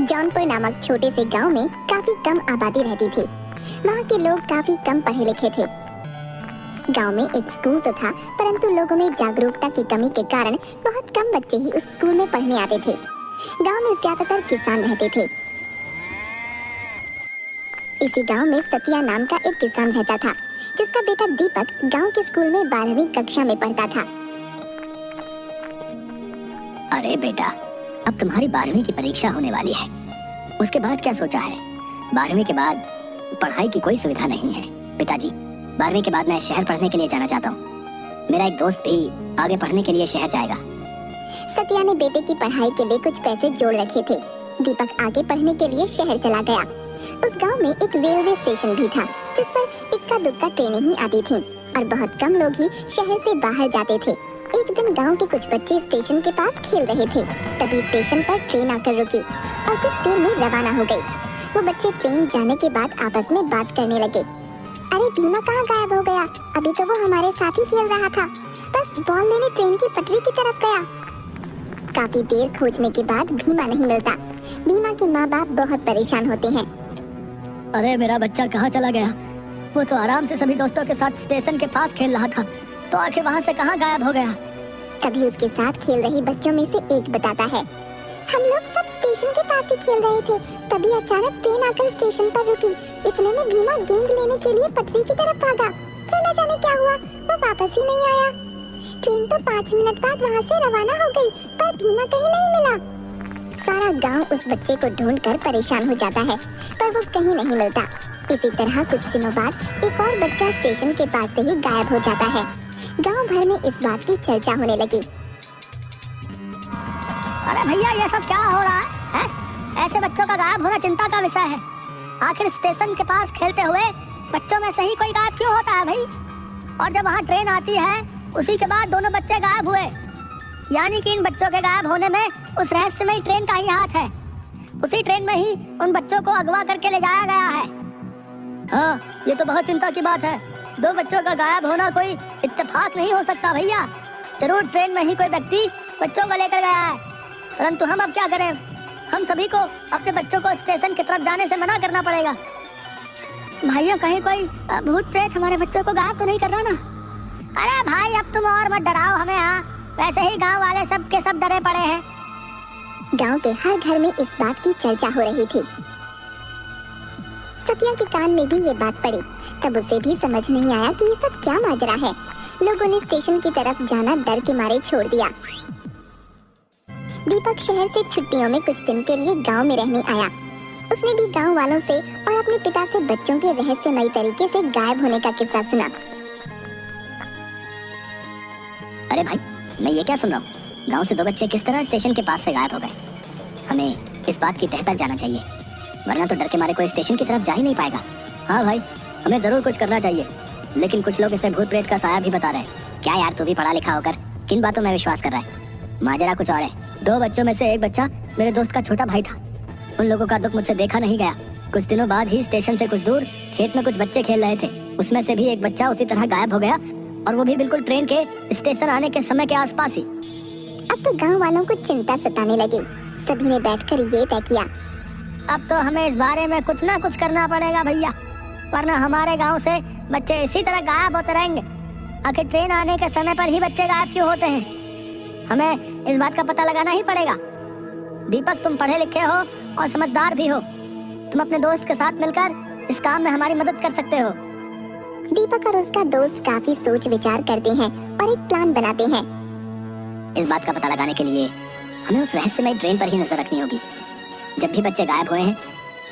जौनपुर नामक छोटे से गांव में काफी कम आबादी रहती थी। वहाँ के लोग काफी कम पढ़े लिखे थे। गांव में एक स्कूल तो था, परंतु लोगों में जागरूकता की कमी के कारण बहुत कम बच्चे ही उस स्कूल में पढ़ने आते थे। गांव में ज्यादातर किसान रहते थे। इसी गांव में सतिया नाम का एक किसान रहता था, जिसका बेटा दीपक गांव के स्कूल में 12वीं कक्षा में पढ़ता था। अरे बेटा, अब तुम्हारी 12वीं की परीक्षा होने वाली है। उसके बाद क्या सोचा है? 12वीं के बाद पढ़ाई की कोई सुविधा नहीं है। पिताजी, 12वीं के बाद मैं शहर पढ़ने के लिए जाना चाहता हूँ। मेरा एक दोस्त भी आगे पढ़ने के लिए शहर जाएगा। सतिया ने बेटे की पढ़ाई के लिए कुछ पैसे जोड़ रखे थे। दीपक आगे पढ़ने के लिए शहर चला गया। उस गांव में एक रेलवे स्टेशन भी था, जिस पर इक्का दुक्का ट्रेनें ही आती थीं और बहुत कम लोग ही शहर से बाहर जाते थे। एक दिन गांव के कुछ बच्चे स्टेशन के पास खेल रहे थे, तभी स्टेशन पर ट्रेन आकर रुकी और कुछ देर में रवाना हो गई। वो बच्चे ट्रेन जाने के बाद आपस में बात करने लगे। अरे भीमा कहाँ गायब हो गया? अभी तो वो हमारे साथ ही खेल रहा था, बस बॉल लेने ट्रेन की पटरी की तरफ गया। काफी देर खोजने के बाद भीमा नहीं मिलता। भीमा के माँ बाप बहुत परेशान होते हैं। अरे मेरा बच्चा कहाँ चला गया? वो तो आराम से सभी दोस्तों के साथ स्टेशन के पास खेल रहा था, तो आखिर वहाँ से कहाँ गायब हो गया? तभी उसके साथ खेल रही बच्चों में से एक बताता है, हम लोग सब स्टेशन के पास ही खेल रहे थे, तभी अचानक ट्रेन आकर स्टेशन पर रुकी। इतने में भीमा गेंद लेने के लिए पटरी की तरफ भागा। फिर न जाने क्या हुआ, वो वापस ही नहीं आया। ट्रेन तो 5 मिनट बाद वहाँ से रवाना हो गई, पर भीमा कहीं नहीं मिला। सारा गांव उस बच्चे को ढूंढकर परेशान हो जाता है, पर वो कहीं नहीं मिलता। इसी तरह कुछ दिनों बाद एक और बच्चा स्टेशन के पास से ही गायब हो जाता है। गांव भर में इस बात की चर्चा होने लगी। अरे भैया, ये सब क्या हो रहा है? ऐसे बच्चों का गायब होना चिंता का विषय है। आखिर स्टेशन के पास खेलते हुए बच्चों में से ही कोई गायब क्यों होता है भाई? और जब वहाँ ट्रेन आती है, उसी के बाद दोनों बच्चे गायब हुए, यानी कि इन बच्चों के गायब होने में उस रहस्यमयी ट्रेन का ही हाथ है। उसी ट्रेन में ही उन बच्चों को अगवा करके ले जाया गया है। हाँ, ये तो बहुत चिंता की बात है। 2 बच्चों का गायब होना कोई इत्तेफाक नहीं हो सकता भैया। जरूर ट्रेन में ही कोई व्यक्ति बच्चों को लेकर गया है, परंतु हम अब क्या करें? हम सभी को अपने बच्चों को स्टेशन की तरफ जाने से मना करना पड़ेगा। भाइयों, कहीं कोई भूत प्रेत हमारे बच्चों को गायब तो नहीं कर रहा ना? अरे भाई, अब तुम और मत डराओ हमें। हाँ, वैसे ही गांव वाले सब के सब डरे पड़े हैं। गांव के हर घर में इस बात की चर्चा हो रही थी। सतिया के कान में भी ये बात पड़ी, तब उसे भी समझ नहीं आया कि ये सब क्या माजरा है। लोगों ने स्टेशन की तरफ जाना डर के मारे छोड़ दिया। दीपक शहर से छुट्टियों में कुछ दिन के लिए गांव में रहने आया। उसने भी गांव वालों से और अपने पिता से बच्चों के रहस्यमयी तरीके से गायब होने का किस्सा सुना। अरे भाई, मैं ये क्या सुन रहा हूँ? गांव से 2 बच्चे किस तरह स्टेशन के पास से गायब हो गए? हमें इस बात की तह तक जाना चाहिए, वरना तो डर के मारे कोई स्टेशन की तरफ जा ही नहीं पाएगा। हाँ भाई, हमें जरूर कुछ करना चाहिए, लेकिन कुछ लोग इसे भूत प्रेत का साया भी बता रहे हैं। क्या यार, तू भी पढ़ा लिखा होकर किन बातों में विश्वास कर रहा है? माजरा कुछ और है। 2 बच्चों में से एक बच्चा मेरे दोस्त का छोटा भाई था। उन लोगों का दुख मुझसे देखा नहीं गया। कुछ दिनों बाद ही स्टेशन से कुछ दूर खेत में कुछ बच्चे खेल रहे थे। उसमें से भी एक बच्चा उसी तरह गायब हो गया, और वो भी बिल्कुल ट्रेन के स्टेशन आने के समय के आसपास ही। अब तो गांव वालों को चिंता सताने लगी। सभी ने बैठकर ये तय किया, अब तो हमें इस बारे में कुछ ना कुछ करना पड़ेगा भैया, वरना हमारे गांव से बच्चे इसी तरह गायब होते रहेंगे। आखिर ट्रेन आने के समय पर ही बच्चे गायब क्यों होते हैं? हमें इस बात का पता लगाना ही पड़ेगा। दीपक, तुम पढ़े लिखे हो और समझदार भी हो, तुम अपने दोस्त के साथ मिलकर इस काम में हमारी मदद कर सकते हो। दीपक और उसका दोस्त काफी सोच विचार करते हैं और एक प्लान बनाते हैं। इस बात का पता लगाने के लिए हमें उस रहस्यमय ट्रेन पर ही नजर रखनी होगी। जब भी बच्चे गायब हुए हैं,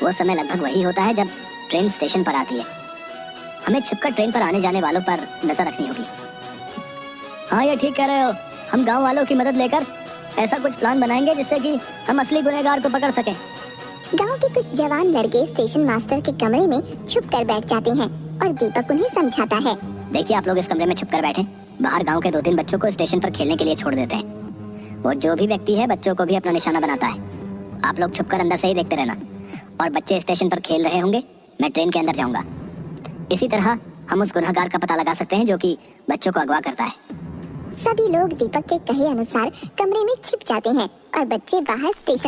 वो समय लगभग वही होता है जब ट्रेन स्टेशन पर आती है। हमें छुपकर ट्रेन पर आने जाने वालों पर नजर रखनी होगी। हाँ, ये ठीक कह रहे हो। हम गांव वालों की मदद लेकर ऐसा कुछ प्लान बनाएंगे जिससे कि हम असली गुनहगार को पकड़ सकें। गांव के कुछ जवान लड़के स्टेशन मास्टर के कमरे में छुप कर बैठ जाते हैं और दीपक उन्हें समझाता है। देखिए, आप लोग इस कमरे में छुप कर बैठे, बाहर गांव के 2-3 बच्चों को स्टेशन पर खेलने के लिए छोड़ देते हैं। वो जो भी व्यक्ति है, बच्चों को भी अपना निशाना बनाता है। आप लोग छुपकर अंदर से ही देखते रहना, और बच्चे स्टेशन पर खेल रहे होंगे, मैं ट्रेन के अंदर जाऊंगा। इसी तरह हम उस गुनहगार का पता लगा सकते हैं जो कि बच्चों को अगवा करता है। सभी लोग दीपक के कहे अनुसार कमरे में छिप जाते हैं और बच्चे बाहर स्टेशन